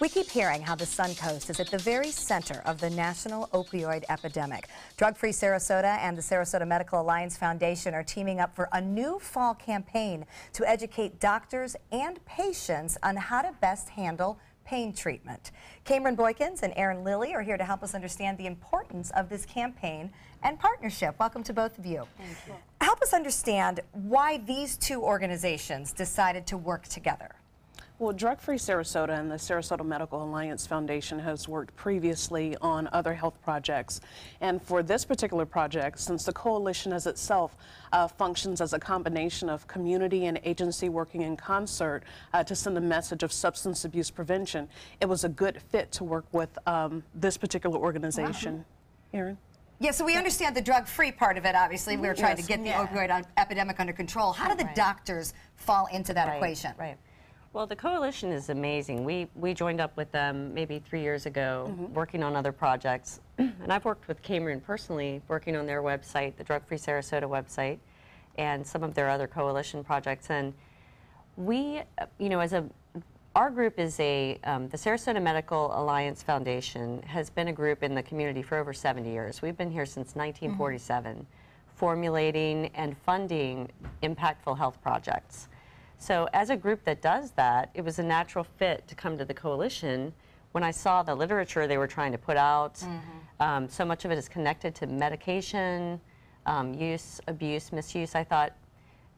We keep hearing how the Suncoast is at the very center of the national opioid epidemic. Drug-Free Sarasota and the Sarasota Medical Alliance Foundation are teaming up for a new fall campaign to educate doctors and patients on how to best handle pain treatment. Cameron Boykins and Aaron Lilly are here to help us understand the importance of this campaign and partnership. Welcome to both of you. Thank you. Help us understand why these two organizations decided to work together. Well, Drug-Free Sarasota and the Sarasota Medical Alliance Foundation has worked previously on other health projects. And for this particular project, since the coalition as itself functions as a combination of community and agency working in concert to send a message of substance abuse prevention, it was a good fit to work with this particular organization. Aaron? Yeah, so we understand the drug-free part of it, obviously. We were trying to get the opioid epidemic under control. How do the doctors fall into that equation? Right. Well, the coalition is amazing. We joined up with them maybe 3 years ago, working on other projects. And I've worked with Cameron personally, working on their website, the Drug-Free Sarasota website, and some of their other coalition projects. And we, our group is the Sarasota Medical Alliance Foundation has been a group in the community for over 70 years. We've been here since 1947, formulating and funding impactful health projects. So as a group that does that, it was a natural fit to come to the coalition. When I saw the literature they were trying to put out, so much of it is connected to medication, use, abuse, misuse, I thought,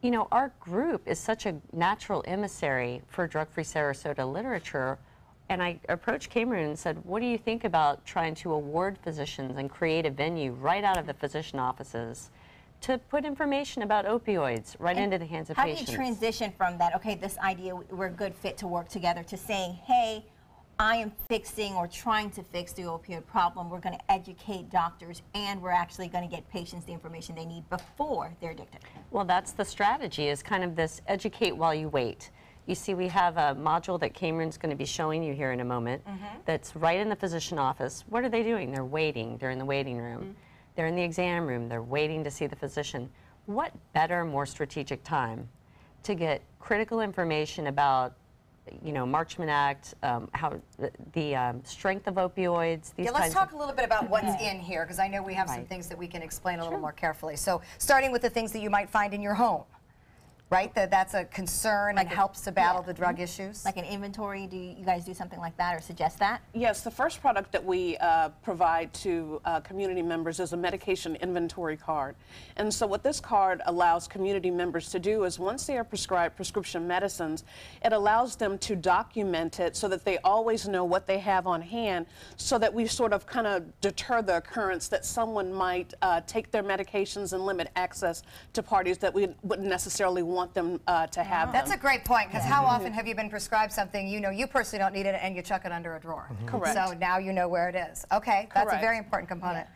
our group is such a natural emissary for Drug-Free Sarasota literature. And I approached Cameron and said, what do you think about trying to award physicians and create a venue right out of the physician offices to put information about opioids right into the hands of patients? How do you transition from that, okay, this idea, we're a good fit to work together, to saying, hey, I am fixing or trying to fix the opioid problem, we're going to educate doctors, and we're actually going to get patients the information they need before they're addicted? Well, that's the strategy, is kind of this educate while you wait. You see, we have a module that Cameron's going to be showing you here in a moment that's right in the physician office. What are they doing? They're waiting. They're in the waiting room. They're in the exam room, they're waiting to see the physician. What better, more strategic time to get critical information about, Marchman Act, how the strength of opioids, these let's talk a little bit about what's in here, because I know we have some things that we can explain a little more carefully. So starting with the things that you might find in your home. Right? That's a concern and helps to battle the drug issues? Like an inventory, do you guys do something like that or suggest that? Yes, the first product that we provide to community members is a medication inventory card. And so what this card allows community members to do is once they are prescribed prescription medicines, it allows them to document it so that they always know what they have on hand, so that we sort of kind of deter the occurrence that someone might take their medications and limit access to parties that we wouldn't necessarily want them to have. That's a great point, because how often have you been prescribed something you personally don't need it and you chuck it under a drawer? Correct. So now you know where it is. Okay, that's a very important component.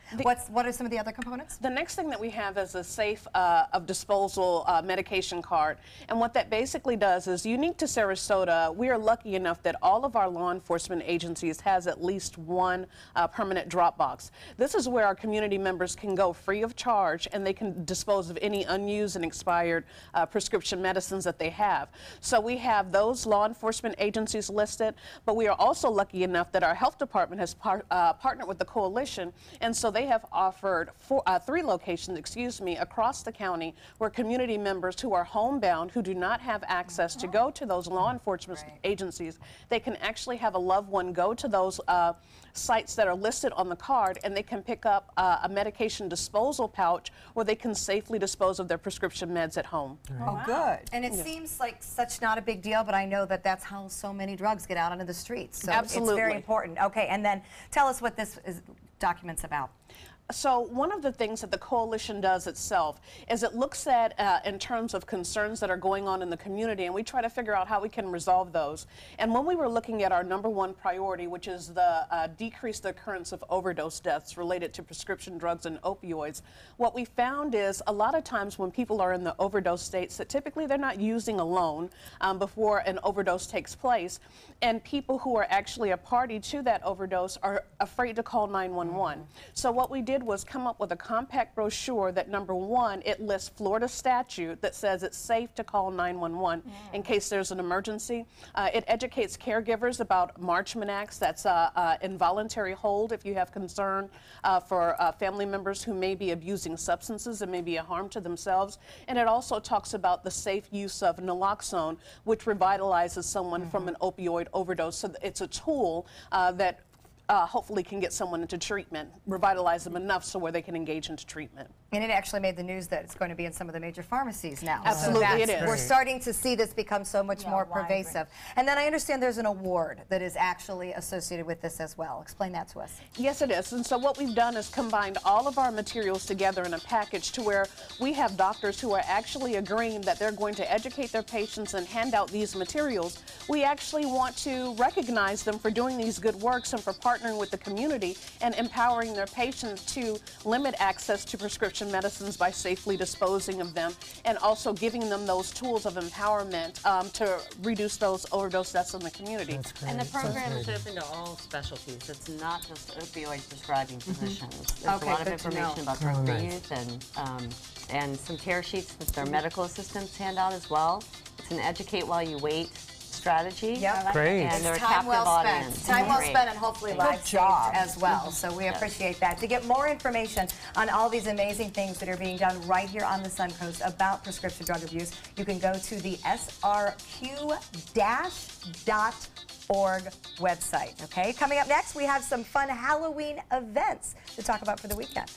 What are some of the other components? The next thing that we have is a safe of disposal medication card. And what that basically does is, unique to Sarasota, we are lucky enough that all of our law enforcement agencies has at least one permanent drop box. This is where our community members can go free of charge, and they can dispose of any unused and expired prescription medicines that they have. So we have those law enforcement agencies listed, but we are also lucky enough that our health department has partnered with the coalition, and so they have offered three locations, across the county, where community members who are homebound, who do not have access to go to those law enforcement agencies, they can actually have a loved one go to those sites that are listed on the card, and they can pick up a medication disposal pouch where they can safely dispose of their prescription meds at home. Oh, good. And it seems like such not a big deal, but I know that that's how so many drugs get out onto the streets. So it's very important. Okay, and then tell us what this document's about. So one of the things that the coalition does itself is it looks at in terms of concerns that are going on in the community, and we try to figure out how we can resolve those. And when we were looking at our #1 priority, which is the decrease the occurrence of overdose deaths related to prescription drugs and opioids, what we found is a lot of times when people are in the overdose states, that typically they're not using alone before an overdose takes place, and people who are actually a party to that overdose are afraid to call 911. So what we did did was come up with a compact brochure that, number one, it lists Florida statute that says it's safe to call 911 in case there's an emergency. It educates caregivers about Marchman Acts, that's involuntary hold if you have concern for family members who may be abusing substances and may be a harm to themselves. And it also talks about the safe use of naloxone, which revitalizes someone from an opioid overdose. So it's a tool that hopefully can get someone into treatment, revitalize them enough so where they can engage into treatment. And it actually made the news that it's going to be in some of the major pharmacies now. Absolutely, it is. We're starting to see this become so much more pervasive. And then I understand there's an award that is actually associated with this as well. Explain that to us. Yes, it is. And so what we've done is combined all of our materials together in a package to where we have doctors who are actually agreeing that they're going to educate their patients and hand out these materials. We actually want to recognize them for doing these good works and for partnering with the community and empowering their patients to limit access to prescription medicines by safely disposing of them, and also giving them those tools of empowerment to reduce those overdose deaths in the community. And the program is open to all specialties. It's not just opioid prescribing physicians. There's a lot of information about drug-free youth and some tear sheets that their medical assistants hand out as well. It's an educate while you wait strategy. Yep. Great. And they're a Time captive well audience. spent. Time well spent and hopefully lives saved job. as well. So we appreciate that. To get more information on all these amazing things that are being done right here on the Suncoast about prescription drug abuse, you can go to the srq-.org website. Okay, coming up next, we have some fun Halloween events to talk about for the weekend.